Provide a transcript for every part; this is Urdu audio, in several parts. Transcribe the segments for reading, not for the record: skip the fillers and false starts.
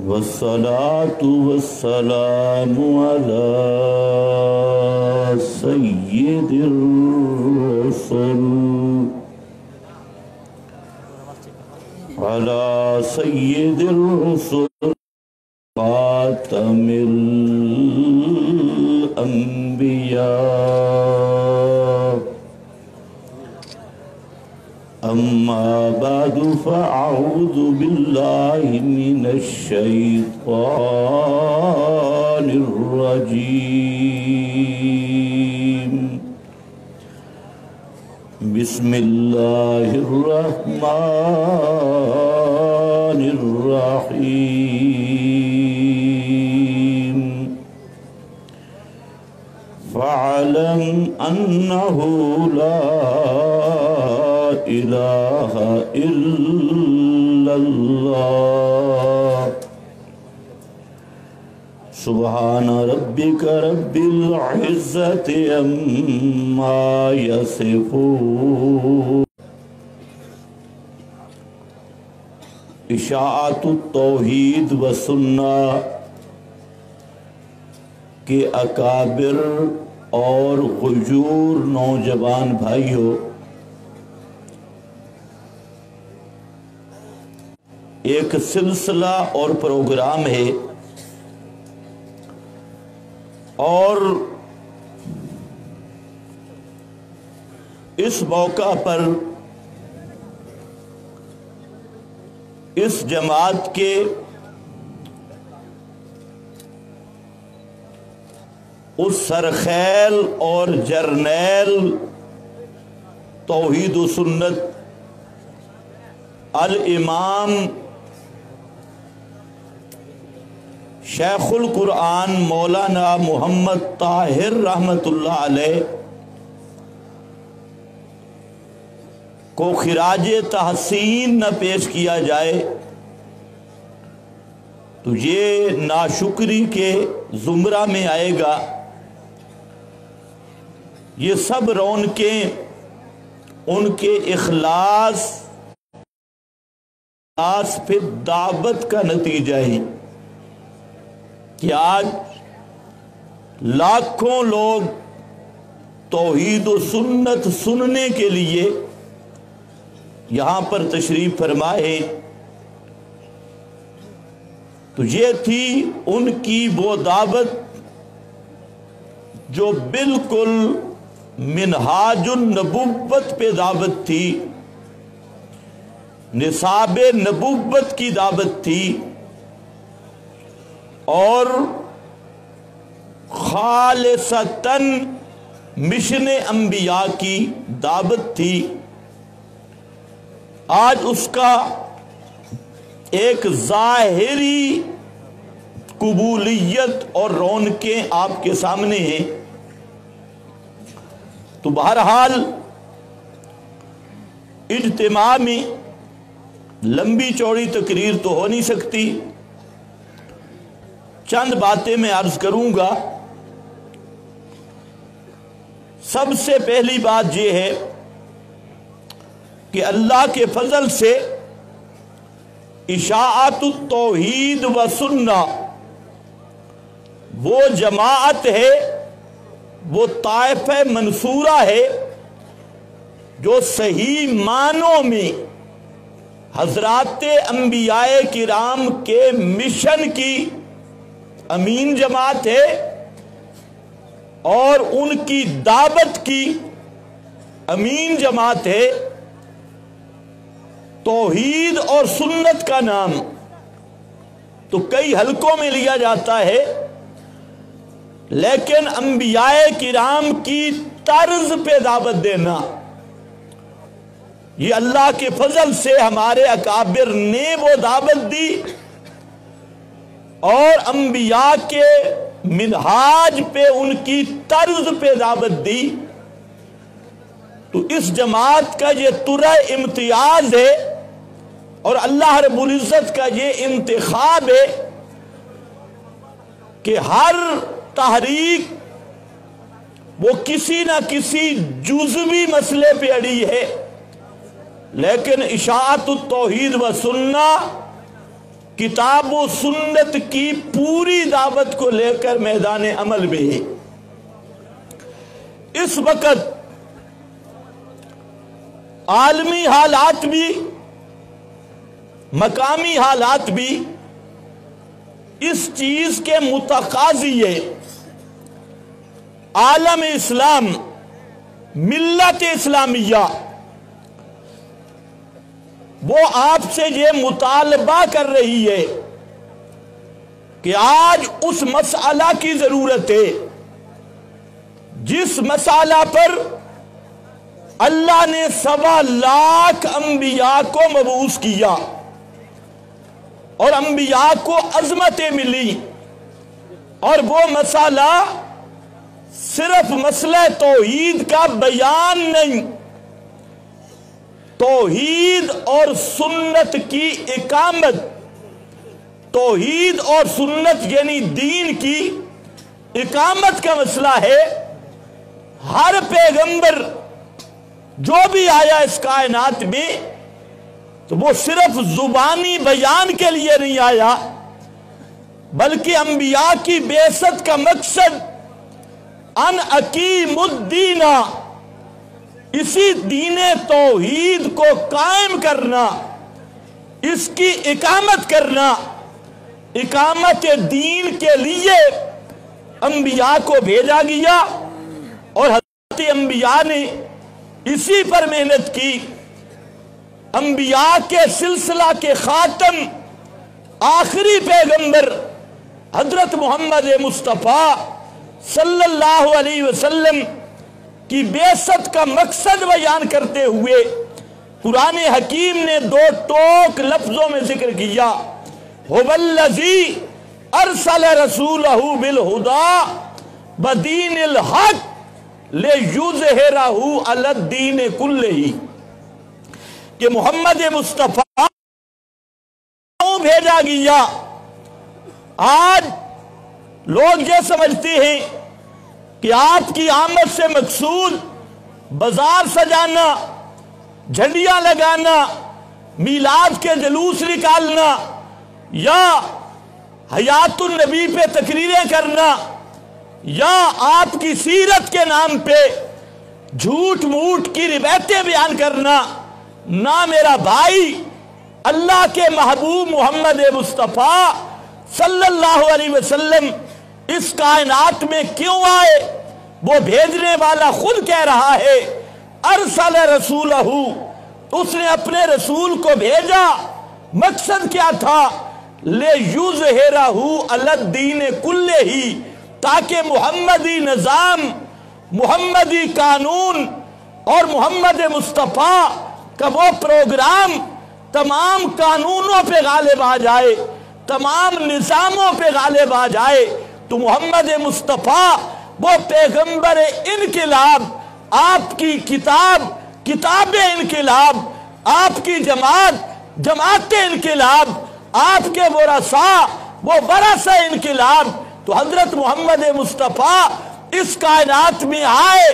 والصلاة والسلام على سيد الرسل خاتم الأنبياء. أما بعد فأعوذ بالله من الشيطان الرجيم. بسم الله الرحمن الرحيم. فاعلم أنه لا إله إلا الله. سبحان ربك رب العزة عما يصفون. اشاعت التوحید و سنہ کے اکابر اور غیور نوجوان بھائیوں، ایک سلسلہ اور پروگرام ہے، اور اس موقع پر اس جماعت کے اس سرخیل اور جرنیل توحید و سنت الامام شیخ القرآن مولانا محمد طاہر رحمۃ اللہ علیہ کو خراج تحسین نہ پیش کیا جائے تو یہ ناشکری کے زمرہ میں آئے گا۔ یہ سب رونقیں ان کے اخلاص پہ دعوت کا نتیجہ ہے کہ آج لاکھوں لوگ توحید و سنت سننے کے لیے یہاں پر تشریف فرمائے۔ تو یہ تھی ان کی وہ دعوت جو بالکل منہاج النبوت پہ دعوت تھی، نصاب نبوت کی دعوت تھی، اور خالصتاً مشن انبیاء کی دعوت تھی۔ آج اس کا ایک ظاہری قبولیت اور رونقیں آپ کے سامنے ہیں۔ تو بہرحال اجتماع میں لمبی چوڑی تقریر تو ہو نہیں سکتی، چند باتیں میں عرض کروں گا۔ سب سے پہلی بات یہ ہے کہ اللہ کے فضل سے اشاعت التوحید و سنہ وہ جماعت ہے، وہ طائفہ منصورہ ہے جو صحیح معنوں میں حضرات انبیاء کرام کے مشن کی امین جماعت ہے، اور ان کی دعوت کی امین جماعت ہے۔ توحید اور سنت کا نام تو کئی حلقوں میں لیا جاتا ہے، لیکن انبیاء کرام کی طرز پہ دعوت دینا، یہ اللہ کے فضل سے ہمارے اکابر نے وہ دعوت دی اور انبیاء کے منہاج پہ ان کی طرز پہ دعوت دی۔ تو اس جماعت کا یہ ترہ امتیاز ہے اور اللہ رب العزت کا یہ انتخاب ہے کہ ہر تحریک وہ کسی نہ کسی جزوی مسئلے پہ اڑی ہے، لیکن اشاعت التوحید و سنہ کتاب و سنت کی پوری دعوت کو لے کر میدان عمل میں ہے۔ اس وقت عالمی حالات بھی مقامی حالات بھی اس چیز کے متقاضی ہے۔ عالم اسلام، ملت اسلامیہ، وہ آپ سے یہ مطالبہ کر رہی ہے کہ آج اس مسئلہ کی ضرورت ہے جس مسئلہ پر اللہ نے 1.25 لاکھ انبیاء کو مبعوث کیا اور انبیاء کو عظمتیں ملی، اور وہ مسئلہ صرف مسئلہ توحید کا بیان نہیں، توحید اور سنت کی اقامت، توحید اور سنت یعنی دین کی اقامت کا مسئلہ ہے۔ ہر پیغمبر جو بھی آیا اس کائنات میں تو وہ صرف زبانی بیان کے لیے نہیں آیا، بلکہ انبیاء کی بعثت کا مقصد ان اقیم الدین، اسی دین توحید کو قائم کرنا، اس کی اقامت کرنا۔ اقامت دین کے لیے انبیاء کو بھیجا گیا اور حضرت انبیاء نے اسی پر محنت کی۔ انبیاء کے سلسلہ کے خاتم آخری پیغمبر حضرت محمد مصطفیٰ صلی اللہ علیہ وسلم کی بعثت کا مقصد بیان کرتے ہوئے قرآن حکیم نے 2 ٹوک لفظوں میں ذکر کیا، هو الذی ارسل رسولہ بالہدی ودین الحق لیظہرہ علی الدین کلہ، کہ محمد مصطفیٰ بھیجا گیا۔ آج لوگ یہ سمجھتے ہیں کہ آپ کی آمد سے مقصود بازار سجانا، جھنڈیاں لگانا، میلاد کے جلوس نکالنا یا حیات النبی پہ تقریریں کرنا یا آپ کی سیرت کے نام پہ جھوٹ موٹ کی روایتیں بیان کرنا۔ نہ میرا بھائی، اللہ کے محبوب محمد مصطفیٰ صلی اللہ علیہ وسلم اس کائنات میں کیوں آئے؟ وہ بھیجنے والا خود کہہ رہا ہے ارسل رسولہ، اس نے اپنے رسول کو بھیجا۔ مقصد کیا تھا؟ لیظہرہ علی الدین کلہ، تاکہ محمدی نظام، محمدی قانون اور محمد مصطفیٰ کا وہ پروگرام تمام قانونوں پہ غالب آ جائے، تمام نظاموں پہ غالب آ جائے۔ تو محمد مصطفیٰ وہ پیغمبر انقلاب، آپ کی کتاب انقلاب، آپ کی جماعت انقلاب، آپ کے ورثاء وہ ورثہ انقلاب۔ تو حضرت محمد مصطفیٰ اس کائنات میں آئے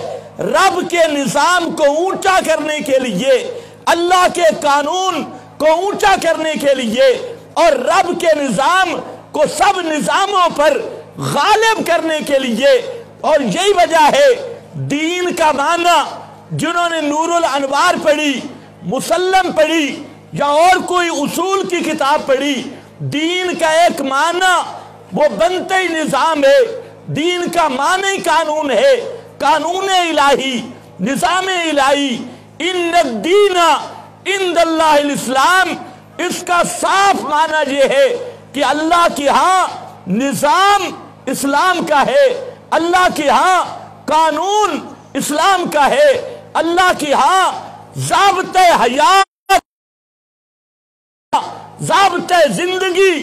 رب کے نظام کو اونچا کرنے کے لیے، اللہ کے قانون کو اونچا کرنے کے لیے، اور رب کے نظام کو سب نظاموں پر غالب کرنے کے لیے۔ اور یہی وجہ ہے دین کا معنی، جنہوں نے نور الانوار پڑھی، مسلم پڑھی یا اور کوئی اصول کی کتاب پڑھی، دین کا ایک معنی وہ بنتے نظام ہے، دین کا معنی قانون ہے، قانون الہی، نظام الہی۔ ان الدین عند اللہ الاسلام، اس کا صاف معنی یہ ہے کہ اللہ کی ہاں نظام اسلام کا ہے، اللہ کی ہاں قانون اسلام کا ہے، اللہ کی ہاں ضابطۂ حیات، ضابطۂ زندگی،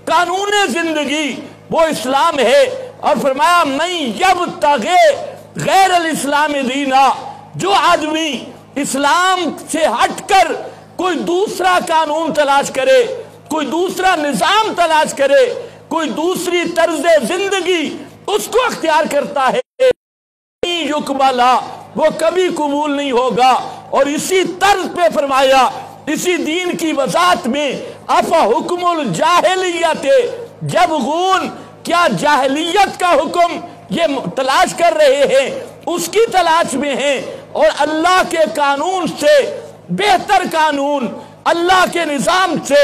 قانون زندگی وہ اسلام ہے۔ اور فرمایا من یبتغی غیر الاسلام دینا، جو آدمی اسلام سے ہٹ کر کوئی دوسرا قانون تلاش کرے، کوئی دوسرا نظام تلاش کرے، کوئی دوسری طرز زندگی اس کو اختیار کرتا ہے، یقبلا، وہ کبھی قبول نہیں ہوگا۔ اور اسی طرز پہ فرمایا اسی دین کی وضاحت میں افا حکم الجاہلیت یبغون، کیا جاہلیت کا حکم یہ تلاش کر رہے ہیں، اس کی تلاش میں ہیں، اور اللہ کے قانون سے بہتر قانون، اللہ کے نظام سے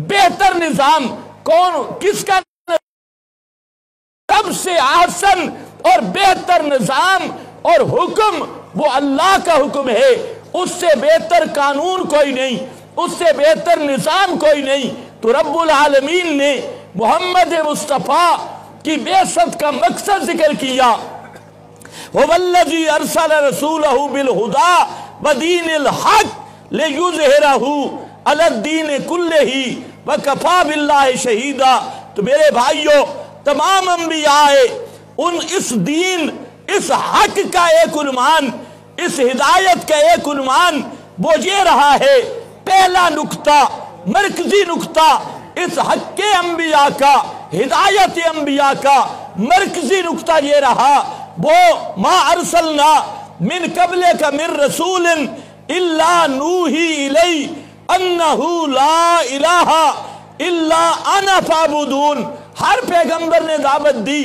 بہتر نظام کس کا؟ سب سے احسن اور بہتر نظام اور حکم وہ اللہ کا حکم ہے، اس سے بہتر قانون کوئی نہیں، اس سے بہتر نظام کوئی نہیں۔ تو رب العالمین نے محمد مصطفیٰ کی بعثت کا مقصد ذکر کیا، هو الذی ارسل رسولہ بالہدی ودین الحق لیظہرہ علی الدین کلہ وکفی باللہ شہیدا۔ تو میرے بھائیوں، تمام انبیاء اس دین، اس حق کا ایک عنوان، اس ہدایت کا ایک عنوان وہ یہ رہا ہے، پہلا نقطہ، مرکزی نقطہ اس حق انبیاء کا، ہدایت انبیاء کا مرکزی نقطہ یہ رہا، وہ ما ارسلنا من قبلک من رسول الا نوحی الی انہ لا الہ الا انا فاعبدون۔ ہر پیغمبر نے دعوت دی،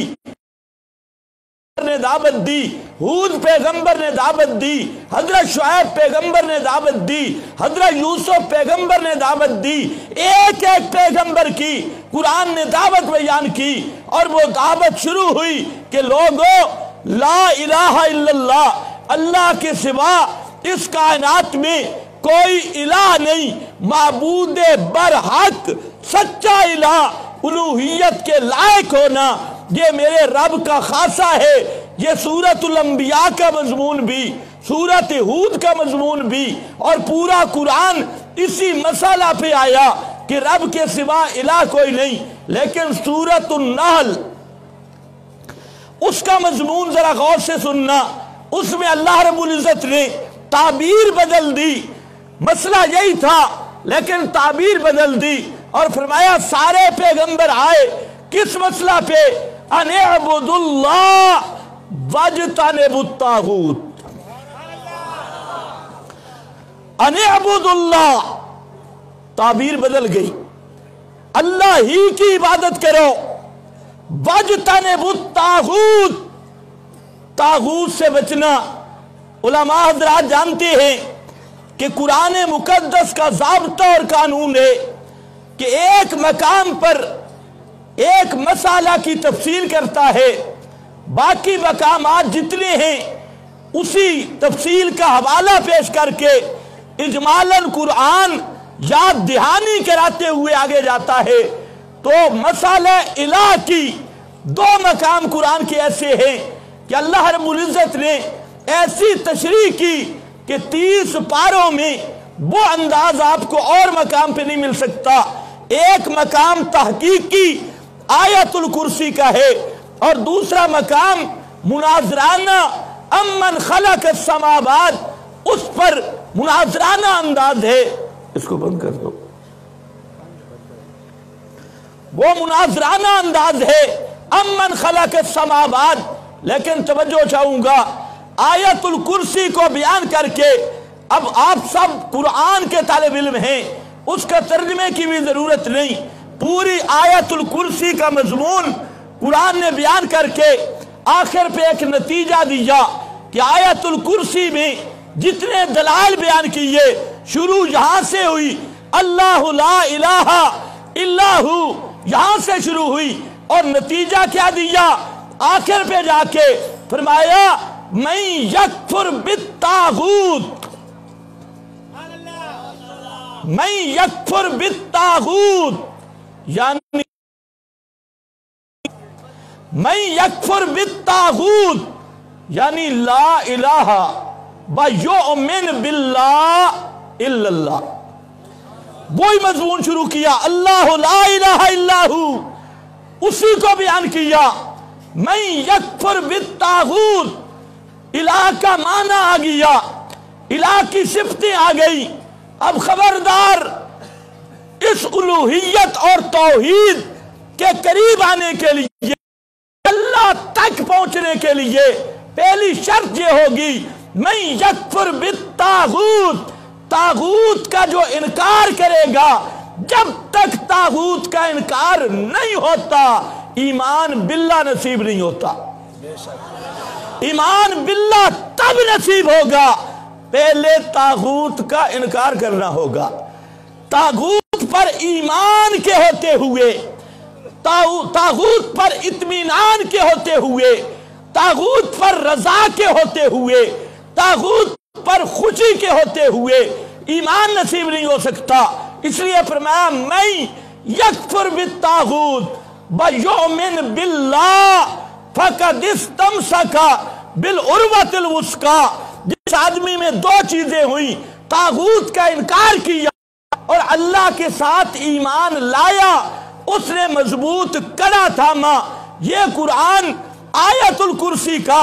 ہود پیغمبر نے دعوت دی، حضرت شعیب پیغمبر نے دعوت دی، حضرت یوسف پیغمبر نے دعوت دی، ایک ایک پیغمبر کی قرآن نے دعوت بیان کی، اور وہ دعوت شروع ہوئی کہ لوگوں لا الہ الا اللہ، اللہ کے سوا اس کائنات میں کوئی الہ نہیں، معبود برحق سچا الہ، الوہیت کے لائق ہونا یہ میرے رب کا خاصہ ہے۔ یہ سورۃ الانبیاء کا مضمون بھی، سورۃ ہود کا مضمون بھی، اور پورا قرآن اسی مسئلہ پہ آیا کہ رب کے سوا الہ کوئی نہیں۔ لیکن سورۃ النحل اس کا مضمون ذرا غور سے سننا، اس میں اللہ رب العزت نے تعبیر بدل دی، مسئلہ یہی تھا لیکن تعبیر بدل دی، اور فرمایا سارے پیغمبر آئے کس مسئلہ پہ؟ ان اعبدوا اللہ واجتنبوا الطاغوت، ان اعبدوا اللہ، تعبیر بدل گئی، اللہ ہی کی عبادت کرو، واجتنبوا الطاغوت، طاغوت سے بچنا۔ علماء حضرات جانتے ہیں کہ قرآن مقدس کا ضابطہ اور قانون ہے کہ ایک مقام پر ایک مسئلہ کی تفصیل کرتا ہے، باقی مقامات جتنے ہیں اسی تفصیل کا حوالہ پیش کر کے اجمالاً قرآن یاد دہانی کراتے ہوئے آگے جاتا ہے۔ تو مسئلہ الہ کی دو مقام قرآن کے ایسے ہیں کہ اللہ رب العزت نے ایسی تشریح کی کہ 30 پاروں میں وہ انداز آپ کو اور مقام پہ نہیں مل سکتا۔ ایک مقام تحقیقی آیت الکرسی کا ہے، اور دوسرا مقام مناظرانہ امن خلق السماوات، اس پر مناظرانہ انداز ہے۔ اس کو بند کر دو، وہ مناظرانہ انداز ہے امن خلق السماوات۔ لیکن توجہ چاہوں گا، آیت الکرسی کو بیان کر کے، اب آپ سب قرآن کے طالب علم ہیں، اس کا ترجمے کی بھی ضرورت نہیں، پوری آیت الکرسی کا مضمون قرآن نے بیان کر کے آخر پہ ایک نتیجہ دیا کہ آیت الکرسی میں جتنے دلائل بیان کیے، شروع یہاں سے ہوئی، اللہ لا الہ الا ہو، یہاں سے شروع ہوئی، اور نتیجہ کیا دیا؟ آخر پہ جا کے فرمایا من یکفر بالطاغوت، من یکفر بالطاغوت، یعنی من یکفر بالطاغوت یعنی لا الہ ویؤمن باللہ الا اللہ، وہی مضمون شروع کیا، اللہ لا الہ الا ہو، اسی کو بیان کیا۔ من یکفر بالطاغوت، الہ کا معنی آ گیا، الہ کی صفتیں آ گئی۔ اب خبردار، اس الوہیت اور توحید کے قریب آنے کے لیے، اللہ تک پہنچنے کے لیے پہلی شرط یہ ہوگی من یکفر بالطاغوت، طاغوت کا جو انکار کرے گا، جب تک طاغوت کا انکار نہیں ہوتا ایمان باللہ نصیب نہیں ہوتا۔ ایمان باللہ تب نصیب ہوگا، پہلے طاغوت کا انکار کرنا ہوگا۔ طاغوت پر ایمان کے ہوتے ہوئے، طاغوت پر اطمینان کے ہوتے ہوئے، طاغوت پر رضا کے ہوتے ہوئے، طاغوت پر خوشی کے ہوتے ہوئے ایمان نصیب نہیں ہو سکتا۔ اس لیے فرمایا میں یکفر بالطاغوت ویؤمن باللہ فقد استمسک بالعروۃ الوثقی۔ جس آدمی میں دو چیزیں ہوئیں، طاغوت کا انکار کیا اور اللہ کے ساتھ ایمان لایا، اس نے مضبوط کڑا تھاما۔ یہ قرآن آیت الکرسی کا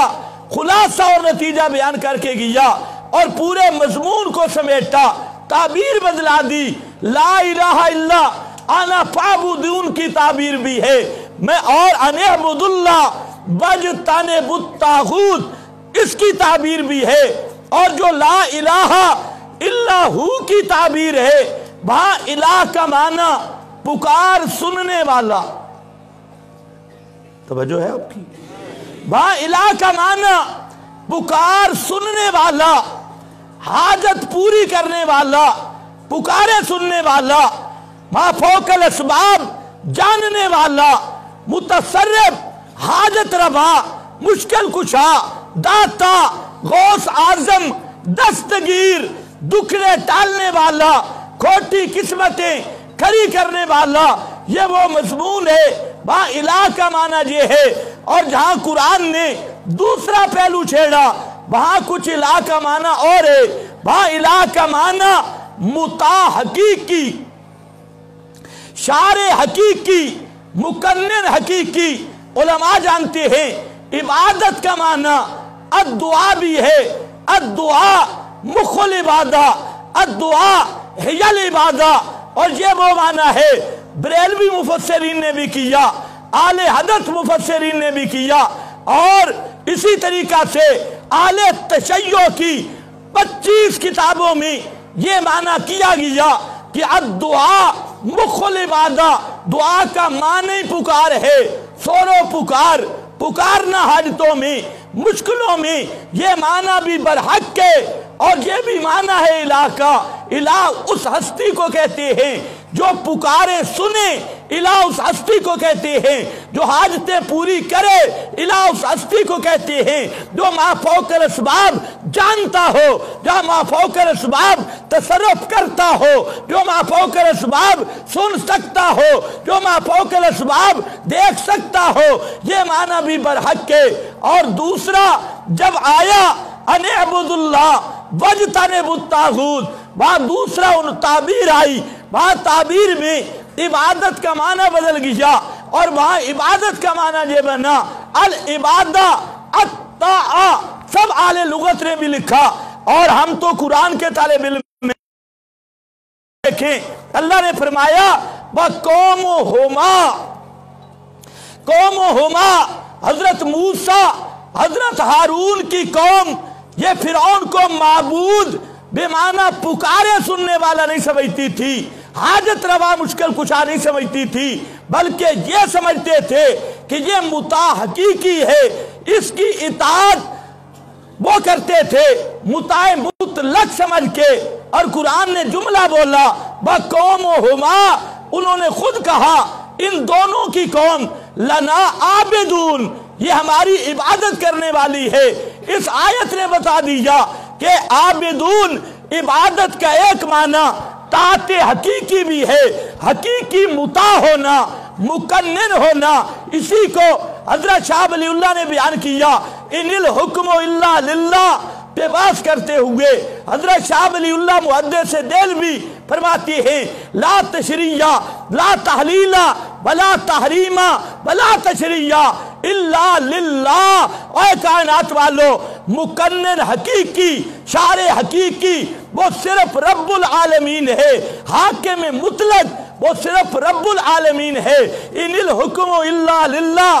خلاصہ اور نتیجہ بیان کر کے گیا اور پورے مضمون کو سمیٹا، تعبیر بدلا دی۔ لا الہ الا انا فاعبدون کی تعبیر بھی ہے، میں اور ان اعبد اللہ واجتنبوا الطاغوت اس کی تعبیر بھی ہے، اور جو لا الہ الا ہو کی تعبیر ہے، وہاں الہ کا معنی پکار سننے والا، توجہ ہے آپ کی، وہاں الہ کا معنی پکار سننے والا، حاجت پوری کرنے والا، پکارے سننے والا، ما فوق الاسباب جاننے والا، متصرف، حاجت روا، مشکل کشا، داتا، غوث اعظم، دستگیر، دکھڑے ٹالنے والا، کھوٹی قسمتیں کھڑی کرنے والا، یہ وہ مضمون ہے۔ وہاں الہ کا معنی یہ ہے، اور جہاں قرآن نے دوسرا پہلو چھیڑا وہاں کچھ الہ کا معنی اور ہے۔ وہاں الہ کا معنی مطاع حقیقی، شارع حقیقی، مقنن حقیقی۔ علماء جانتے ہیں عبادت کا معنی الدعا بھی ہے، الدعا مخ العبادہ، الدعا ہی العبادہ، اور یہ وہ معنی ہے بریلوی مفسرین نے بھی کیا، اہل حدیث مفسرین نے بھی کیا، اور اسی طریقہ سے اہل تشیع کی 25 کتابوں میں یہ معنی کیا گیا کہ الدعا مخ العبادہ، دعا کا معنی پکار ہے، سورو پکار، پکارنا حاجتوں میں، مشکلوں میں، یہ معنی بھی برحق ہے، اور یہ بھی معنی ہے الہ کا۔ الہ اس ہستی کو کہتے ہیں جو پکارے سنے، الہ اس ہستی کو کہتے ہیں جو حاجتیں پوری کرے، الہ اس ہستی کو کہتے ہیں جو ما فوق الاسباب جانتا ہو، جو ما فوق الاسباب تصرف کرتا ہو، جو ما فوق الاسباب سن سکتا ہو، جو ما فوق الاسباب دیکھ سکتا ہو، یہ معنی بھی برحق ہے۔ اور دوسرا جب آیا ان اعبد اللہ واجتنبوا الطاغوت، وہاں دوسرا ان تعبیر آئی، وہاں تعبیر میں عبادت کا معنی بدل گیا، اور وہاں عبادت کا معنی یہ بنا العبادہ الطاعہ۔ سب اہل لغت نے بھی لکھا، اور ہم تو قرآن کے طالب علم میں دیکھیں، اللہ نے فرمایا وَقَوْمُهُمَا، قومُهُمَا حضرت موسیٰ، حضرت ہارون کی قوم یہ فرعون کو معبود بے معنی پکارے سننے والا نہیں سمجھتی تھی، حاجت روا مشکل کشا نہیں سمجھتی تھی، بلکہ یہ سمجھتے تھے کہ یہ مطاع حقیقی ہے، اس کی اطاعت وہ کرتے تھے مطاع مطلق سمجھ کے۔ اور قرآن نے جملہ بولا وَقَوْمُهُمَا، انہوں نے خود کہا ان دونوں کی قوم لنا عابدون، یہ ہماری عبادت کرنے والی ہے۔ اس آیت نے بتا دیا کہ عابدون عبادت کا ایک معنی طاعت حقیقی بھی ہے، حقیقی مطاع ہونا، مقنن ہونا۔ اسی کو حضرت شاہ ولی اللہ نے بیان کیا، ان الحکم الا للہ پہ باس کرتے ہوئے حضرت شاہ ولی اللہ محدث دہلوی فرماتے ہیں لا تشریع لا تحلیل ولا تحریم ولا تشریع الا للہ۔ اے کائنات والو، مقنن حقیقی، شارع حقیقی وہ صرف رب العالمین ہے، حاکم مطلق وہ صرف رب العالمین ہے۔ ان الحکم الا للہ،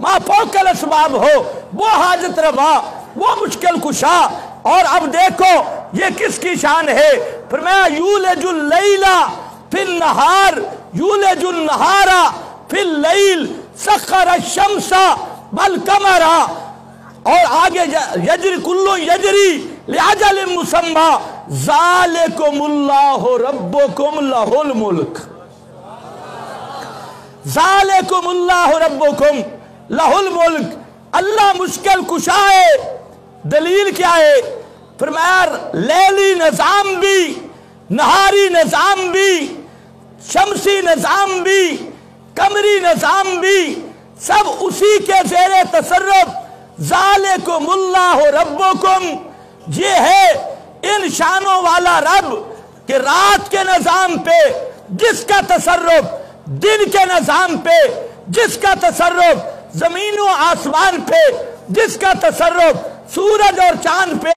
ما فوق الاسباب ہو، وہ حاجت روا، وہ مشکل کشا۔ اور اب دیکھو یہ کس کی شان ہے، فرمایا یولج اللیل فی النہار یولج النہار فی اللیل سخر الشمس والقمر، اور آگے یجری کل یجری لأجل مسمى ذالکم اللہ ربکم لہ الملک، ذالکم اللہ ربکم لہ الملک۔ اللہ مشکل کشا ہے، دلیل کیا ہے؟ فرمایا لیلی نظام بھی، نہاری نظام بھی، شمسی نظام بھی، قمری نظام بھی، سب اسی کے زیر تصرف۔ ذالکم اللہ ربکم، یہ ہے ان شانوں والا رب کہ رات کے نظام پہ جس کا تصرف، دن کے نظام پہ جس کا تصرف، زمین و آسمان پہ جس کا تصرف، سورج اور چاند پہ،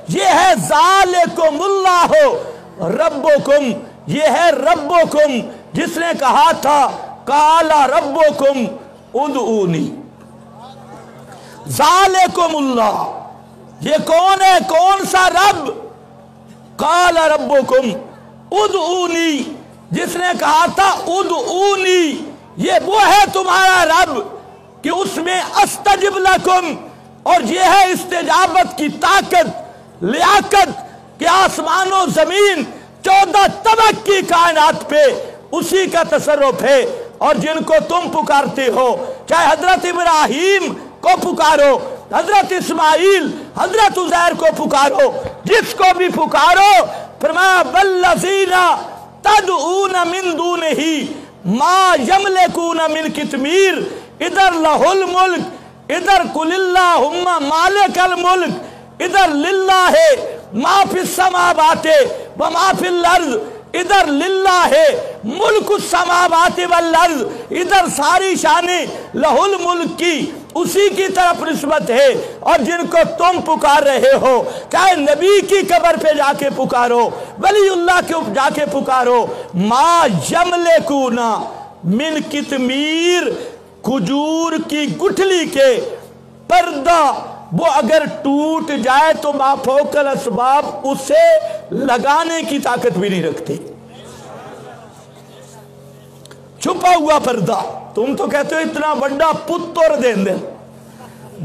یہ ہے ذالکم اللہ ربکم، یہ ہے ربکم جس نے کہا تھا قال ربکم ادعونی۔ ذالکم اللہ، یہ کون ہے؟ کون سا رب؟ قال ربکم ادعونی، جس نے کہا تھا ادعونی، یہ وہ ہے تمہارا رب کہ اس میں استجب لکم، اور یہ ہے استجابت کی طاقت، لیاقت کہ آسمان و زمین 14 طبق کی کائنات پہ اسی کا تصرف ہے۔ اور جن کو تم پکارتے ہو، چاہے حضرت ابراہیم کو پکارو، حضرت اسماعیل، حضرت عزیر کو پکارو، جس کو بھی پکارو، فرمایا والذین تدعون من دونہ ما یملکون من قطمیر، ادھر لہ الملک، ادھر قل اللہم مالک الملک، ادھر للہ ما فی السماوات وما فی الارض، ادھر للہ ملک السماوات والارض، ادھر ساری شانیں لہ الملک کی اسی کی طرف نسبت ہے۔ اور جن کو تم پکار رہے ہو، چاہے نبی کی قبر پہ جا کے پکارو، ولی اللہ کے جا کے پکارو، ما یملکون من قطمیر، کھجور کی گٹھلی کے پردہ وہ اگر ٹوٹ جائے تو ما فوق الاسباب اسے لگانے کی طاقت بھی نہیں رکھتے۔ چھپا ہوا پردہ، تم تو کہتے ہو اتنا بڑا پتر دیں دے،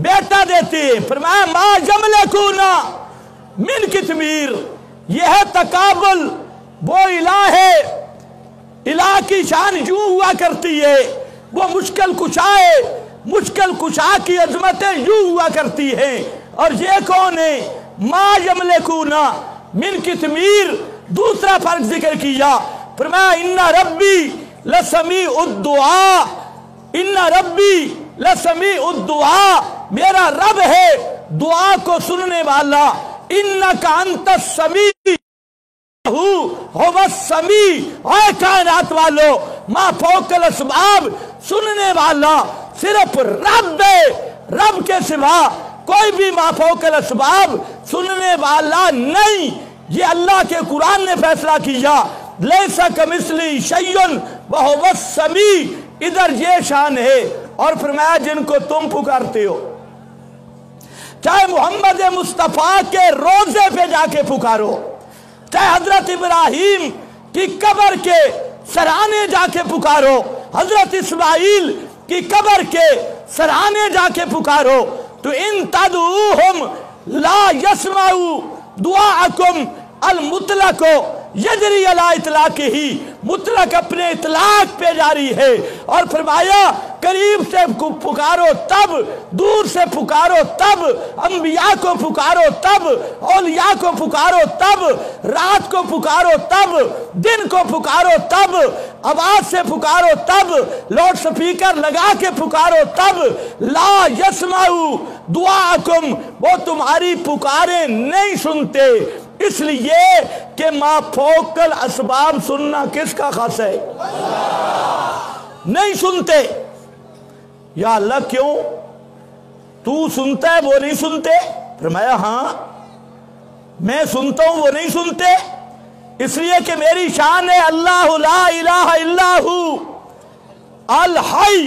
بیٹا دیتی ہے۔ فرمایا ما یملکون من قطمیر، یہ ہے تقابل، وہ الہ ہے، الہ کی شان یوں ہوا کرتی ہے، وہ مشکل کشا ہے، مشکل کشا کی عظمتیں یوں ہوا کرتی ہیں۔ اور یہ کون ہے؟ ما یملکون من قطمیر۔ دوسرا فرق ذکر کیا، فرمایا ان ربی لسمیع الدعاء، ان ربی لسمیع الدعاء، میرا رب ہے دعا کو سننے والا۔ انک انت السمیع هو السمیع، اے کائنات والو، ما فوق الاسباب، سننے والا صرف رب ہے، رب کے سوا کوئی بھی ما فوق الاسباب سننے والا نہیں۔ یہ اللہ کے قرآن نے فیصلہ کیا، لیس کمثلہ شیء وہو السمیع، ادھر یہ شان ہے۔ اور فرمایا جن کو تم پکارتے ہو، چاہے محمد مصطفیٰ کے روضے پہ جا کے پکارو، چاہے حضرت ابراہیم کی قبر کے سرانے جا کے پکارو، حضرت اسماعیل کی قبر کے سرانے جا کے پکارو، تو ان تدعوہم لا یسمعوا دعاءکم المطلق یجری علی اطلاق ہی، مطلق اپنے اطلاق پہ جاری ہے۔ اور فرمایا قریب سے پکارو تب، دور سے پکارو تب، انبیاء کو پکارو تب، اولیاء کو پکارو تب، رات کو پکارو تب، دن کو پکارو تب، آواز سے پکارو تب، لاؤڈ سپیکر لگا کے پکارو تب۔ لا یسمعوا دعاءکم، وہ تمہاری پکاریں نہیں سنتے، اس لیے کہ ما فوق الاسباب سننا کس کا خاص ہے؟ نہیں سنتے۔ یا اللہ کیوں؟ تو سنتا ہے وہ نہیں سنتے؟ فرمایا ہاں میں سنتا ہوں وہ نہیں سنتے، اس لیے کہ میری شان ہے اللہ لا الہ الا ہو الحی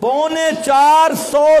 450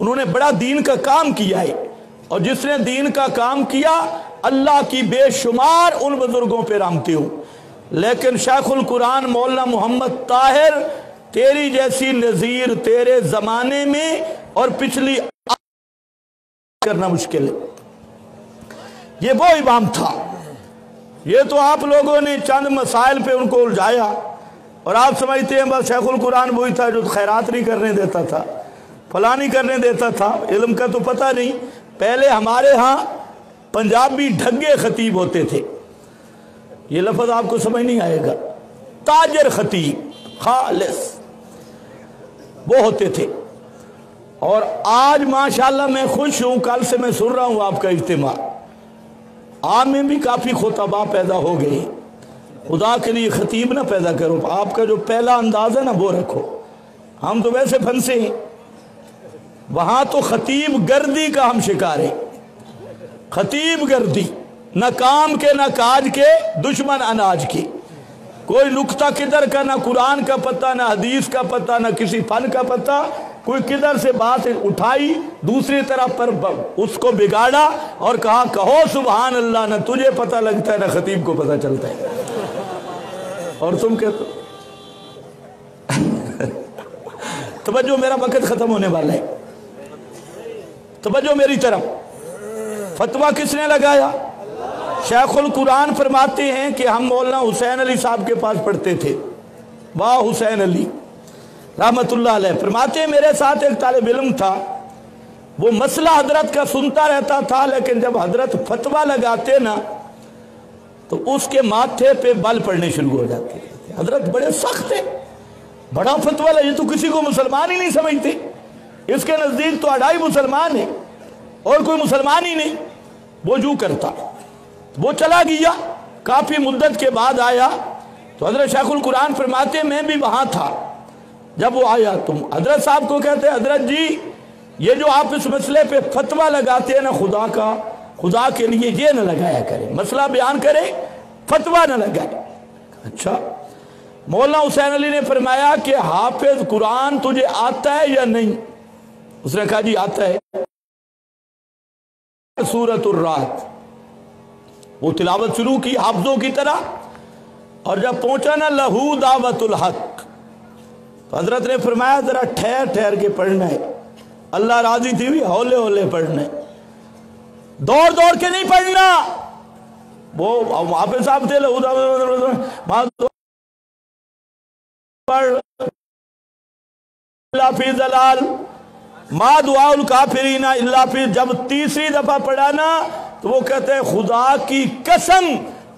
انہوں نے بڑا دین کا کام کیا ہے، اور جس نے دین کا کام کیا اللہ کی بے شمار ان بزرگوں پہ رحمتی ہوں، لیکن شیخ القرآن مولانا محمد طاہر تیری جیسی نظیر تیرے زمانے میں اور پچھلی کرنا مشکل ہے۔ یہ وہ امام تھا، یہ تو آپ لوگوں نے چند مسائل پہ ان کو الجھایا، اور آپ سمجھتے ہیں بس شیخ القرآن وہی تھا جو خیرات نہیں کرنے دیتا تھا، فلاں نہیں کرنے دیتا تھا، علم کا تو پتہ نہیں۔ پہلے ہمارے ہاں پنجابی ڈھگے خطیب ہوتے تھے، یہ لفظ آپ کو سمجھ نہیں آئے گا، تاجر خطیب خالص وہ ہوتے تھے۔ اور آج ماشاءاللہ میں خوش ہوں، کل سے میں سن رہا ہوں آپ کا اجتماع، آپ میں بھی کافی خطباء پیدا ہو گئے۔ خدا کے لیے خطیب نہ پیدا کرو، آپ کا جو پہلا انداز ہے نا وہ رکھو، ہم تو ویسے پھنسے ہیں، وہاں تو خطیب گردی کا ہم شکار ہیں، خطیب گردی، نہ کام کے نہ کاج کے، دشمن اناج کے، کوئی نکتہ کدھر کا، نہ قرآن کا پتہ، نہ حدیث کا پتہ، نہ کسی فن کا پتہ، کوئی کدھر سے بات اٹھائی دوسری طرف پر اس کو بگاڑا اور کہا کہو سبحان اللہ، نہ تجھے پتہ لگتا ہے نہ خطیب کو پتہ چلتا ہے، اور تم کہتے توجہ، میرا وقت ختم ہونے والا ہے، توجہ میری طرف۔ فتویٰ کس نے لگایا؟ شیخ القرآن فرماتے ہیں کہ ہم مولانا حسین علی صاحب کے پاس پڑھتے تھے، واہ حسین علی رحمت اللہ علیہ، فرماتے ہیں میرے ساتھ ایک طالب علم تھا، وہ مسئلہ حضرت کا سنتا رہتا تھا، لیکن جب حضرت فتویٰ لگاتے نا تو اس کے ماتھے پہ بل پڑنے شروع ہو جاتے تھے۔ حضرت بڑے سخت ہیں، بڑا فتویٰ لگا، یہ تو کسی کو مسلمان ہی نہیں سمجھتے، اس کے نزدیک تو 2.5 مسلمان ہیں اور کوئی مسلمان ہی نہیں، وہ جو کرتا، وہ چلا گیا، کافی مدت کے بعد آیا تو حضرت شیخ القرآن فرماتے میں بھی وہاں تھا، جب وہ آیا تم حضرت صاحب کو کہتے حضرت جی یہ جو آپ اس مسئلے پہ فتویٰ لگاتے ہیں نا، خدا کے لیے یہ نہ لگایا کرے، مسئلہ بیان کرے فتویٰ نہ لگائے۔ اچھا، مولانا حسین علی نے فرمایا کہ حافظ قرآن تجھے آتا ہے یا نہیں؟ اس نے کہا جی آتا ہے۔ سورۃ الرعد وہ تلاوت شروع کی حافظوں کی طرح، اور جب پہنچا نا لہو دعوت الحق تو حضرت نے فرمایا ذرا ٹھہر ٹھہر کے پڑھنا ہے، اللہ راضی تھی بھی ہولے ہولے پڑھنا ہے، دوڑ دوڑ کے نہیں پڑھنا۔ وہ حافظ صاحب تھے، لہو دعوت الا فی ضلال ما دعاء الکافرین الا فی، جب تیسری دفعہ پڑھا نا تو وہ کہتے ہیں خدا کی قسم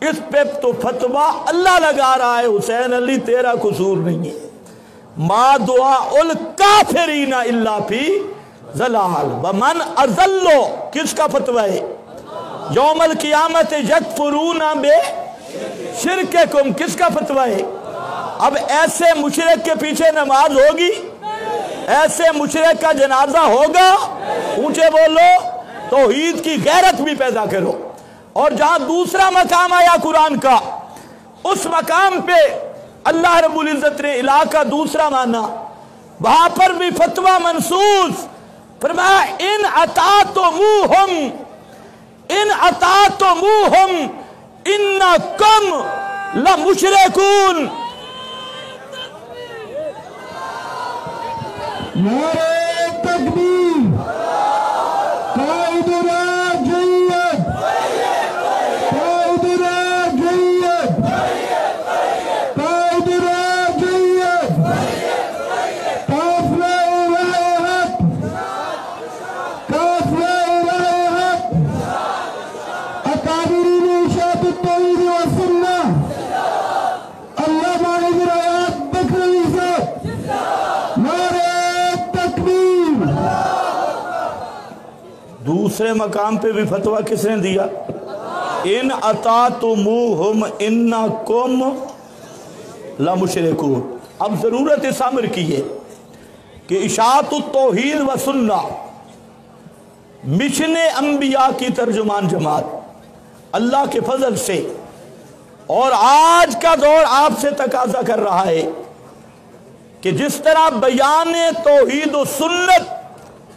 اس پہ تو فتویٰ اللہ لگا رہا ہے، حسین علی تیرا قصور نہیں ہے، ما دعاء الکافرین الا فی ضلال ومن اضل، کس کا فتویٰ ہے؟ یوم القیامت یکفرون بے شرککم، کس کا فتویٰ ہے؟ اب ایسے مشرک کے پیچھے نماز ہوگی؟ ایسے مشرک کا جنازہ ہوگا؟ اونچے بولو، توحید کی غیرت بھی پیدا کرو۔ اور جہاں دوسرا مقام آیا قرآن کا، اس مقام پہ اللہ رب العزت نے الہ کا دوسرا معنی، وہاں پر بھی فتویٰ منصوص فرمایا ان اطاعتموہم انکم لمشرکون۔ نعرہ تکبیر، قائد راجعیت، قائد راجعیت، قائد راجعیت، قافلہ راہ حق، قافلہ راہ حق، اکابرین اشاعت التوحید والسنہ، علامہ حضرت بکروی صاحب، نعرہ دوسرے مقام پہ بھی فتویٰ کس نے دیا؟ ان اطاعتموہم انکم لمشرکون۔ اب ضرورت اس امر کی ہے کہ اشاعت التوحید و سنہ مشن انبیاء کی ترجمان جماعت اللہ کے فضل سے، اور آج کا دور آپ سے تقاضا کر رہا ہے کہ جس طرح بیان توحید و سنت